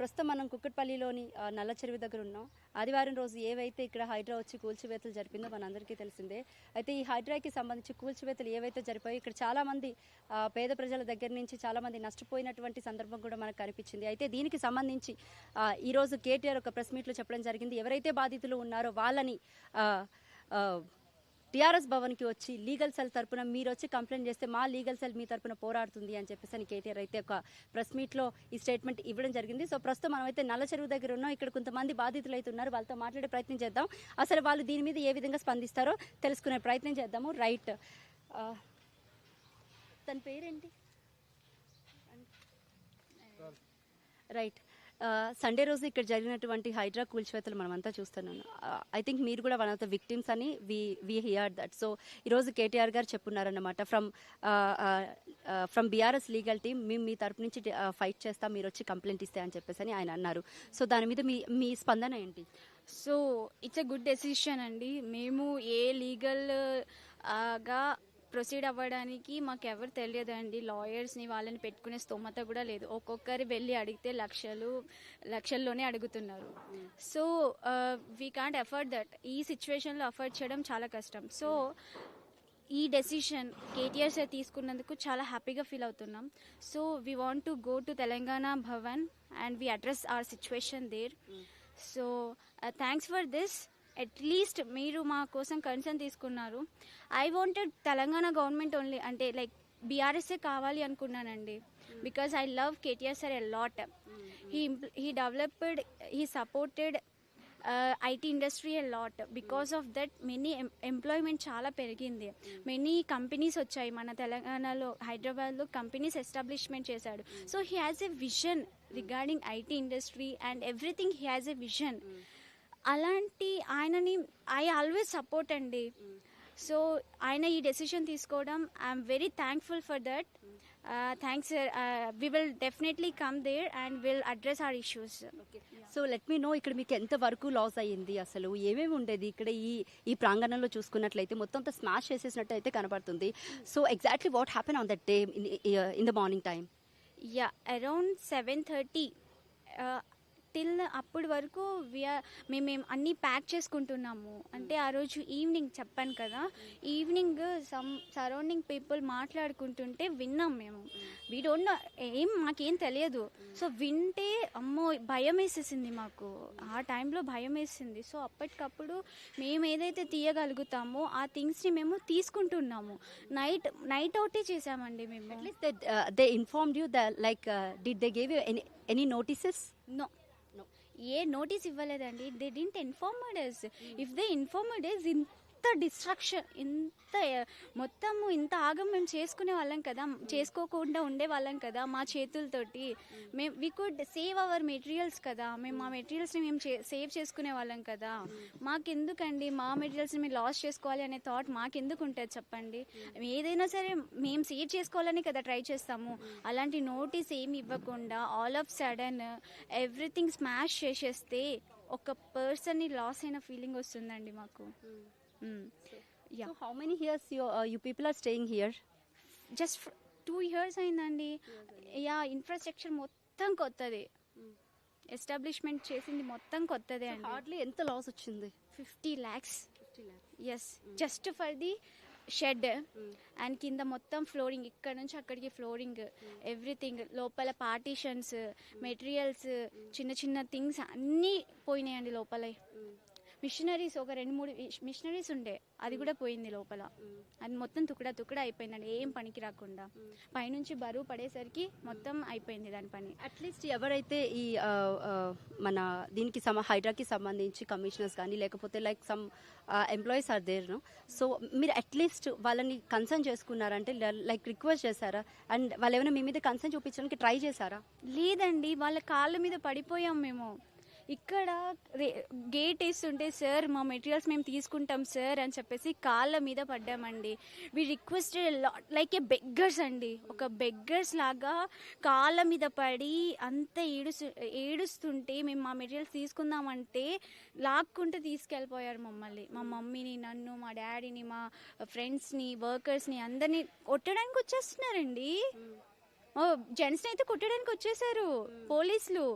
ప్రస్తుతం మనం కుక్కట్పల్లిలోని నల్ల చెరువు దగ్గర ఉన్నాం. ఆదివారం రోజు ఏవైతే ఇక్కడ హైడ్రా వచ్చి కూల్చివేతలు జరిపిందో మనందరికీ తెలిసిందే. అయితే ఈ హైడ్రాకి సంబంధించి కూల్చివేతలు ఏవైతే జరిపాయో ఇక్కడ చాలామంది పేద ప్రజల దగ్గర నుంచి చాలామంది నష్టపోయినటువంటి సందర్భం కూడా మనకు కనిపించింది. అయితే దీనికి సంబంధించి ఈరోజు కేటీఆర్ ఒక ప్రెస్ మీట్లో చెప్పడం జరిగింది. ఎవరైతే బాధితులు ఉన్నారో వాళ్ళని టీఆర్ఎస్ భవన్కి వచ్చి లీగల్ సెల్ తరపున మీరు వచ్చి కంప్లైంట్ చేస్తే మా లీగల్ సెల్ మీ తరపున పోరాడుతుంది అని చెప్పేసి అని కేటీఆర్ అయితే ఒక ప్రెస్ మీట్లో ఈ స్టేట్మెంట్ ఇవ్వడం జరిగింది. సో ప్రస్తుతం మనం అయితే నల్ల చెరువు దగ్గర ఉన్నాం. ఇక్కడ కొంతమంది బాధితులు అయితే ఉన్నారు. వాళ్ళతో మాట్లాడే ప్రయత్నం చేద్దాం. అసలు వాళ్ళు దీని మీద ఏ విధంగా స్పందిస్తారో తెలుసుకునే ప్రయత్నం చేద్దాము. రైట్, తన పేరేంటి? రైట్, సండే రోజు ఇక్కడ జరిగినటువంటి హైడ్రా కూల్చివేతలు మనమంతా చూస్తున్నాం. ఐ థింక్ మీరు కూడా వన్ ఆఫ్ ద విక్టిమ్స్ అని వి హియర్ దట్. సో ఈరోజు కేటీఆర్ గారు చెప్పున్నారన్నమాట, ఫ్రమ్ బీఆర్ఎస్ లీగల్ టీమ్ మేము మీ తరపు నుంచి ఫైట్ చేస్తాం, మీరు వచ్చి కంప్లైంట్ ఇస్తే అని చెప్పేసి అని ఆయన అన్నారు. సో దాని మీద మీ స్పందన ఏంటి? So it's a good decision అండి. మేము ఏ లీగల్ గా ప్రొసీడ్ అవ్వడానికి మాకు ఎవరు తెలియదండి. లాయర్స్ని వాళ్ళని పెట్టుకునే స్తోమత కూడా లేదు. ఒక్కొక్కరి వెళ్ళి అడిగితే లక్షల్లోనే అడుగుతున్నారు. So we can't afford that. ఈ సిచ్యువేషన్లో అఫోర్డ్ చేయడం చాలా కష్టం. సో ఈ డెసిషన్ కేటీఆర్ సార్ తీసుకున్నందుకు చాలా హ్యాపీగా ఫీల్ అవుతున్నాం. So we want to go to Telangana Bhavan and we address our situation there. So thanks for this. At least మీరు మా కోసం కన్సర్న్ తీసుకున్నారు. I wanted Telangana government only, అంటే లైక్ బీఆర్ఎస్ఏ కావాలి అనుకున్నానండి. Because I love KTR sir a lot. He developed, he supported IT industry a lot. Because of that many employment చాలా పెరిగింది. మెనీ కంపెనీస్ వచ్చాయి మన తెలంగాణలో, హైదరాబాద్లో కంపెనీస్ ఎస్టాబ్లిష్మెంట్ చేశాడు. So he has a vision regarding IT industry and everything. He has a vision. అలాంటి ఆయనని I always support అండి. సో ఆయన ఈ డెసిషన్ తీసుకోవడం I'm very thankful for that. Thanks sir. We will definitely come there and will address our issues. So let me know, ఇక్కడ మీకు ఎంత వరకు లాస్ అయ్యింది, అసలు ఏమేమి ఉండేది ఇక్కడ ఈ ప్రాంగణంలో చూసుకున్నట్లయితే మొత్తం స్మాష్ చేసేసినట్టు అయితే కనబడుతుంది. So exactly what happen on that day in the morning time? Yeah, around 7:30 till అప్పటి వరకు మేము అన్నీ ప్యాక్ చేసుకుంటున్నాము. అంటే ఆ రోజు ఈవినింగ్ చెప్పాను కదా, ఈవినింగ్ సరౌండింగ్ పీపుల్ మాట్లాడుకుంటుంటే విన్నాం మేము. వీ డోంట్ నో, మాకేం తెలియదు. సో వింటే అమ్మో భయం వేసేసింది మాకు. ఆ టైంలో భయం వేసింది. సో అప్పటికప్పుడు మేము ఏదైతే తీయగలుగుతామో ఆ థింగ్స్ని మేము తీసుకుంటున్నాము. నైట్ అవుటే చేసామండి మేము. Atleast they informed you like did they give you any notices? No, ఏ నోటీస్ ఇవ్వలేదండి. They didn't informed us. If they informed us, ఇంత డిస్ట్రక్షన్, మొత్తము ఇంత ఆగం మేము చేసుకునే వాళ్ళం కదా, చేసుకోకుండా ఉండే వాళ్ళం కదా మా చేతులతోటి. We could save our materials కదా, మేము మా మెటీరియల్స్ని మేము సేవ్ చేసుకునే వాళ్ళం కదా. మాకెందుకండి మా మెటీరియల్స్ని మేము లాస్ చేసుకోవాలి అనే థాట్ మాకెందుకు ఉంటుంది చెప్పండి. ఏదైనా సరే మేము సేవ్ చేసుకోవాలని కదా ట్రై చేస్తాము. అలాంటి నోటీస్ ఏమి ఇవ్వకుండా all of sudden everything smash చేసేస్తే ఒక పర్సన్ని లాస్ అయిన ఫీలింగ్ వస్తుందండి మాకు. Yeah. So how many years you people are staying here? Just 2 years అయిందండి. యా, ఇన్ఫ్రాస్ట్రక్చర్ మొత్తం కొత్తది, ఎస్టాబ్లిష్మెంట్ చేసింది మొత్తం కొత్తదే అండి. హార్డ్లీ ఎంత లాస్ వచ్చింది? 50 lakhs. Yes, just for the shed and కింద మొత్తం ఫ్లోరింగ్, ఇక్కడ నుంచి అక్కడికి ఫ్లోరింగ్, ఎవ్రీథింగ్. లోపల పార్టీషన్స్, మెటీరియల్స్, చిన్న చిన్న థింగ్స్ అన్నీ పోయినాయండి లోపల. మిషనరీస్, ఒక 2-3 మిషనరీస్ ఉండే, అది కూడా పోయింది లోపల. అది మొత్తం తుకడా అయిపోయిందండి, ఏం పనికి రాకుండా. పైనుంచి బరువు పడేసరికి మొత్తం అయిపోయింది దాని పని. అట్లీస్ట్ ఎవరైతే ఈ మన దీనికి హైడ్రాకి సంబంధించి కమిషనర్స్ కానీ లేకపోతే like some employees are there, so మీరు అట్లీస్ట్ వాళ్ళని కన్సర్న్ చేసుకున్నారంటే, లైక్ రిక్వెస్ట్ చేశారా? అండ్ వాళ్ళు ఏమైనా మీ మీద కన్సర్న్ చూపించడానికి ట్రై చేశారా? లేదండి, వాళ్ళ కాళ్ళ మీద పడిపోయాం మేము. ఇక్కడ గేట్ వేస్తుంటే సార్ మా మెటీరియల్స్ మేము తీసుకుంటాం సార్ అని చెప్పేసి కాళ్ళ మీద పడ్డామండి. We requested like a beggars అండి, ఒక బెగ్గర్స్ లాగా కాళ్ళ మీద పడి అంత ఏడుస్తుంటే మేము మా మెటీరియల్స్ తీసుకుందామంటే లాక్కుంటూ తీసుకెళ్ళిపోయారు మమ్మల్ని, మా మమ్మీని, నన్ను, మా డాడీని, మా ఫ్రెండ్స్ని, వర్కర్స్ని అందరినీ కొట్టడానికి వచ్చేస్తున్నారండి. జెంట్స్ని అయితే కొట్టడానికి వచ్చేసారు పోలీసులు.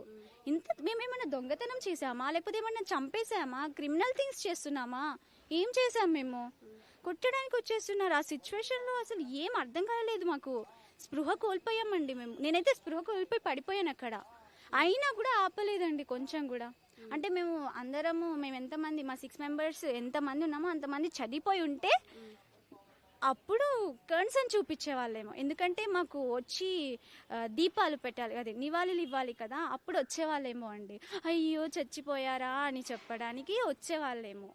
మేమేమైనా దొంగతనం చేసామా, లేకపోతే ఏమన్నా చంపేసామా, క్రిమినల్ థింగ్స్ చేస్తున్నామా? ఏం చేసాం మేము? కొట్టడానికి వచ్చేస్తున్నారు. ఆ సిచ్యువేషన్లో అసలు ఏం అర్థం కాలేదు మాకు. స్పృహ కోల్పోయామండి మేము. నేనైతే స్పృహ కోల్పోయి పడిపోయాను అక్కడ. అయినా కూడా ఆపలేదండి కొంచెం కూడా. అంటే మేము ఎంతమంది, మా 6 మెంబర్స్ ఎంతమంది ఉన్నామో అంతమంది చనిపోయి ఉంటే అప్పుడు కన్సర్న్ చూపించే వాళ్ళేమో. ఎందుకంటే మాకు వచ్చి దీపాలు పెట్టాలి, అదే నివాళులు ఇవ్వాలి కదా, అప్పుడు వచ్చేవాళ్ళేమో అండి. అయ్యో చచ్చిపోయారా అని చెప్పడానికి వచ్చేవాళ్ళేమో.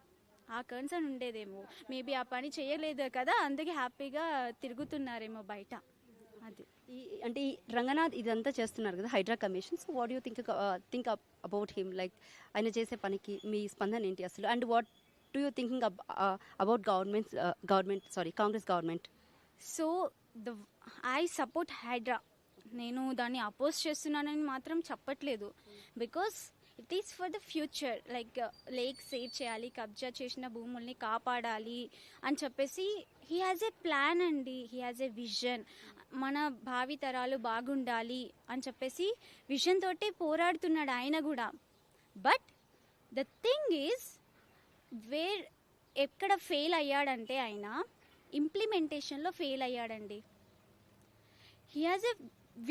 ఆ కన్సర్న్ ఉండేదేమో. మేబీ ఆ పని చేయలేదు కదా, అందుకే హ్యాపీగా తిరుగుతున్నారేమో బయట. అది అంటే ఈ రంగనాథ్ ఇదంతా చేస్తున్నారు కదా HYDRAA commission. So what you think about him, like ఆయన చేసే పనికి మీ స్పందన ఏంటి అసలు? And what do you thinking about Congress government? So I support HYDRAA. నేను దాన్ని అపోజ్ చేస్తున్నానని మాత్రం చెప్పట్లేదు. Because it is for the future. Like lake save చేయాలి, కబ్జా చేసిన భూముల్ని కాపాడాలి అని చెప్పేసి హీ హ్యాజ్ ఏ ప్లాన్ అండి. He has a vision. మన భావితరాలు బాగుండాలి అని చెప్పేసి విజన్ తోటే పోరాడుతున్నాడు ఆయన కూడా. బట్ ద థింగ్ ఈజ్ ఎక్కడ ఫెయిల్ అయ్యాడంటే ఆయన ఇంప్లిమెంటేషన్లో ఫెయిల్ అయ్యాడండి. He has a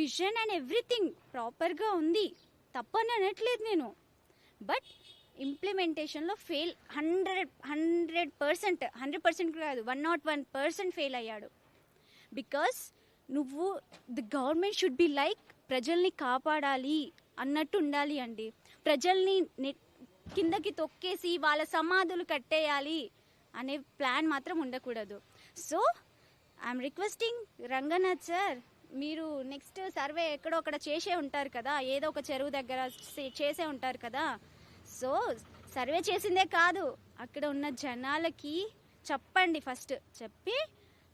vision and everything ప్రాపర్గా ఉంది, తప్పని అనట్లేదు నేను. బట్ ఇంప్లిమెంటేషన్లో ఫెయిల్ 100% కాదు, 101% ఫెయిల్ అయ్యాడు. Because the government should be like ప్రజల్ని కాపాడాలి అన్నట్టు ఉండాలి అండి. ప్రజల్ని కిందకి తొక్కేసి వాళ్ళ సమాధులు కట్టేయాలి అనే ప్లాన్ మాత్రం ఉండకూడదు. So I'm requesting Ranganath sir, మీరు నెక్స్ట్ సర్వే ఎక్కడో అక్కడ చేసే ఉంటారు కదా, ఏదో ఒక చెరువు దగ్గర చేసే ఉంటారు కదా. సో సర్వే చేసిందే కాదు, అక్కడ ఉన్న జనాలకి చెప్పండి. ఫస్ట్ చెప్పి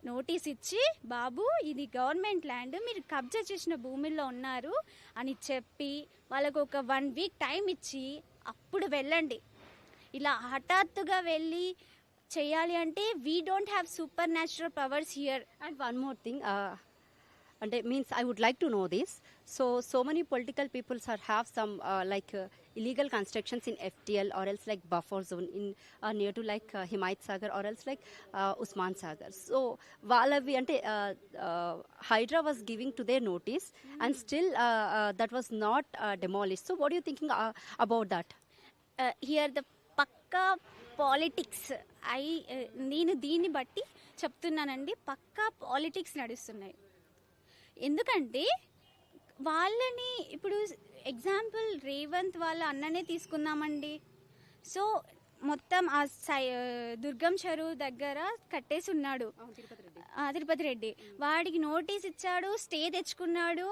నోటీస్ ఇచ్చి, బాబు ఇది గవర్నమెంట్ ల్యాండ్, మీరు కబ్జా చేసిన భూమిలో ఉన్నారు అని చెప్పి వాళ్ళకు ఒక 1 వీక్ టైం ఇచ్చి అప్పుడు వెళ్ళండి. ఇలా హఠాత్తుగా వెళ్ళి చేయాలి అంటే we don't have super natural powers here. And one more thing, అంటే means I would like to know this. So many political people have some illegal constructions in FTL or else like buffer zone in near to like Himayat Sagar or else like Usman Sagar. So Valavi ante Hydra was giving to their notice and still that was not demolished. So what are you thinking about that? Here the పక్కా politics. నేను దీన్ని బట్టి చెప్తున్నానండి, పక్కా politics నడుస్తున్నాయి. ఎందుకంటే వాళ్ళని ఇప్పుడు example Revanth వాళ్ళ అన్ననే తీసుకుందామండి. సో మొత్తం ఆ దుర్గం చెరువు దగ్గర కట్టేసి ఉన్నాడు తిరుపతి రెడ్డి. వాడికి నోటీస్ ఇచ్చాడు, స్టే తెచ్చుకున్నాడు,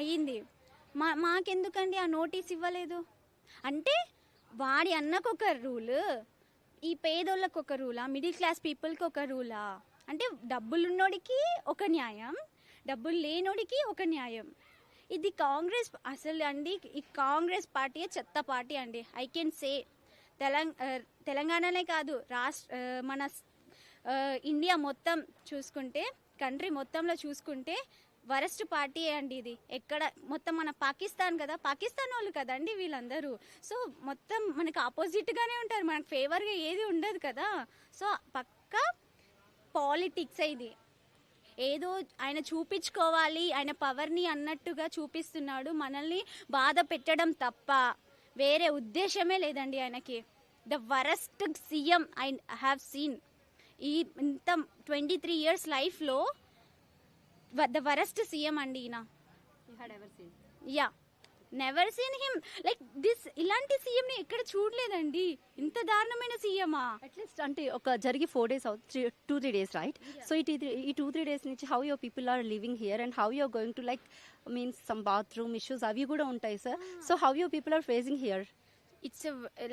అయ్యింది. మాకెందుకండి ఆ నోటీస్ ఇవ్వలేదు? అంటే వాడి అన్నకొక రూల్, ఈ పేదోళ్ళకు ఒక రూలా, మిడిల్ క్లాస్ పీపుల్కి ఒక రూలా? అంటే డబ్బులున్నోడికి ఒక న్యాయం, డబ్బులు లేనోడికి ఒక న్యాయం. ఇది కాంగ్రెస్ అసలు అండి, ఈ కాంగ్రెస్ పార్టీ చెత్త పార్టీ అండి. ఐ కెన్ సే తెలంగాణనే కాదు, మన ఇండియా మొత్తం చూసుకుంటే, కంట్రీ మొత్తంలో చూసుకుంటే వరస్ట్ పార్టీ అండి ఇది. ఎక్కడ మొత్తం మన పాకిస్తాన్ కదా, పాకిస్తాన్ వాళ్ళు కదండి వీళ్ళందరూ. సో మొత్తం మనకు ఆపోజిట్గానే ఉంటారు, మనకు ఫేవర్గా ఏది ఉండదు కదా. సో పక్కా పాలిటిక్స్ ఇది. ఏదో ఆయన చూపించుకోవాలి, ఆయన పవర్ని అన్నట్టుగా చూపిస్తున్నాడు, మనల్ని బాధ పెట్టడం తప్ప వేరే ఉద్దేశమే లేదండి ఆయనకి. The worst CM I have seen ఈ ఇంత 23 years లైఫ్లో. ద వరస్ట్ సీఎం అండి ఈయన. Yeah, never seen him like this. ఇలాంటి సీఎంని ఎక్కడ చూడలేదండి, ఇంత దారుణమైన సీఎమా. అట్లీస్ట్ అంటే ఒక జరిగి 4 days 2-3 days రైట్. సో ఈ 2-3 days నుంచి how your people are living here and how you're going to like means some bathroom issues అవి కూడా ఉంటాయి sir. So how your people are facing here? It's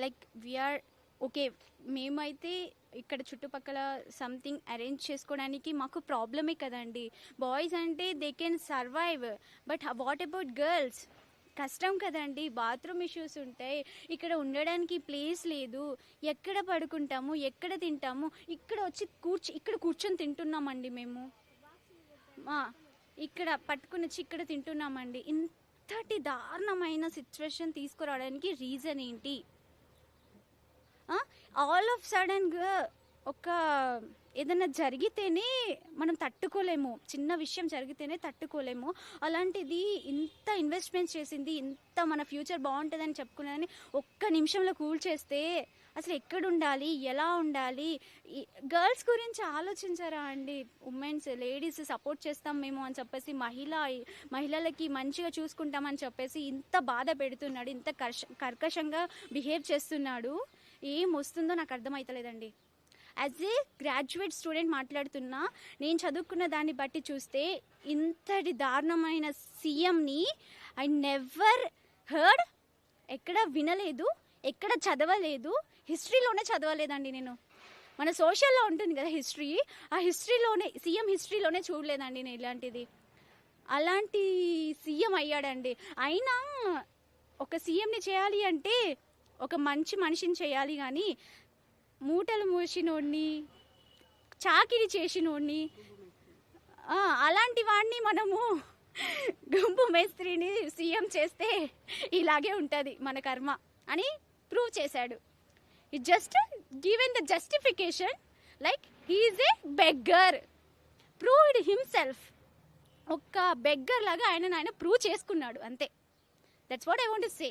like we're okay. మేమైతే ఇక్కడ చుట్టుపక్కల something arrange చేసుకోవడానికి మాకు ప్రాబ్లమే కదండి. బాయ్స్ అంటే they can survive, but what about girls? కష్టం కదండి, బాత్రూమ్ ఇష్యూస్ ఉంటాయి, ఇక్కడ ఉండడానికి ప్లేస్ లేదు, ఎక్కడ పడుకుంటాము, ఎక్కడ తింటాము? ఇక్కడ వచ్చి ఇక్కడ కూర్చొని తింటున్నామండి మేము. ఇక్కడ పట్టుకుని వచ్చి ఇక్కడ తింటున్నామండి. ఇంతటి దారుణమైన సిచ్యువేషన్ తీసుకురావడానికి రీజన్ ఏంటి? ఆల్ ఆఫ్ సడన్గా ఒక ఏదైనా జరిగితేనే మనం తట్టుకోలేము, చిన్న విషయం జరిగితేనే తట్టుకోలేము. అలాంటిది ఇంత ఇన్వెస్ట్మెంట్ చేసింది, ఇంత మన ఫ్యూచర్ బాగుంటుందని చెప్పుకున్నదని ఒక్క నిమిషంలో కూల్ చేస్తే అసలు ఎక్కడ ఉండాలి, ఎలా ఉండాలి? గర్ల్స్ గురించి ఆలోచించారా అండి? ఉమెన్స్, లేడీస్ సపోర్ట్ చేస్తాం మేము అని చెప్పేసి మహిళలకి మంచిగా చూసుకుంటామని చెప్పేసి ఇంత బాధ పెడుతున్నాడు, ఇంత కర్కశంగా బిహేవ్ చేస్తున్నాడు. ఏం వస్తుందో నాకు అర్థమవుతలేదండి. యాజ్ ఏ గ్రాడ్యుయేట్ స్టూడెంట్ మాట్లాడుతున్నా, నేను చదువుకున్న దాన్ని బట్టి చూస్తే ఇంతటి దారుణమైన సీఎంని ఐ నెవర్ హర్డ్, ఎక్కడ వినలేదు, ఎక్కడ చదవలేదు, హిస్టరీలోనే చదవలేదండి నేను. మన సోషల్లో ఉంటుంది కదా హిస్టరీ, ఆ హిస్టరీలోనే, సీఎం హిస్టరీలోనే చూడలేదండి నేను ఇలాంటిది. అలాంటి సీఎం అయ్యాడండి. అయినా ఒక సీఎంని చేయాలి అంటే ఒక మంచి మనిషిని చేయాలి, కానీ మూటలు మూసినోడిని, చాకిరి చేసినోడిని, అలాంటి వాడిని మనము గుంపు మేస్త్రిని సీఎం చేస్తే ఇలాగే ఉంటుంది మన కర్మ అని ప్రూవ్ చేశాడు. He just given the justification like he is a beggar, proved himself. ఒక్క బెగ్గర్ లాగా ఆయన ప్రూవ్ చేసుకున్నాడు అంతే. That's what I want to say.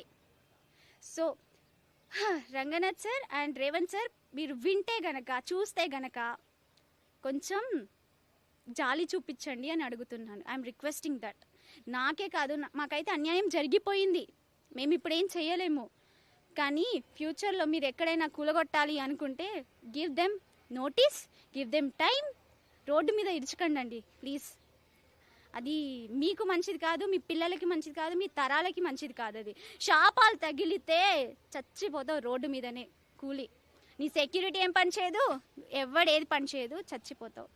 So Ranganath sir and Revanth sir, మీరు వింటే గనక, చూస్తే గనక కొంచెం జాలి చూపించండి అని అడుగుతున్నాను. I'm requesting that. నాకే కాదు, మాకైతే అన్యాయం జరిగిపోయింది, మేము ఇప్పుడు ఏం చేయలేము. కానీ ఫ్యూచర్లో మీరు ఎక్కడైనా కూలగొట్టాలి అనుకుంటే give them notice, give them time. Road మీద ఇరుచుకండి ప్లీజ్. అది మీకు మంచిది కాదు, మీ పిల్లలకి మంచిది కాదు, మీ తరాలకి మంచిది కాదు. అది శాపాలు తగిలితే చచ్చిపోతావు రోడ్డు మీదనే కూలి. నీ సెక్యూరిటీ ఏం పని చేయదు, ఎవడేది పని చేయదు, చచ్చిపోతావు.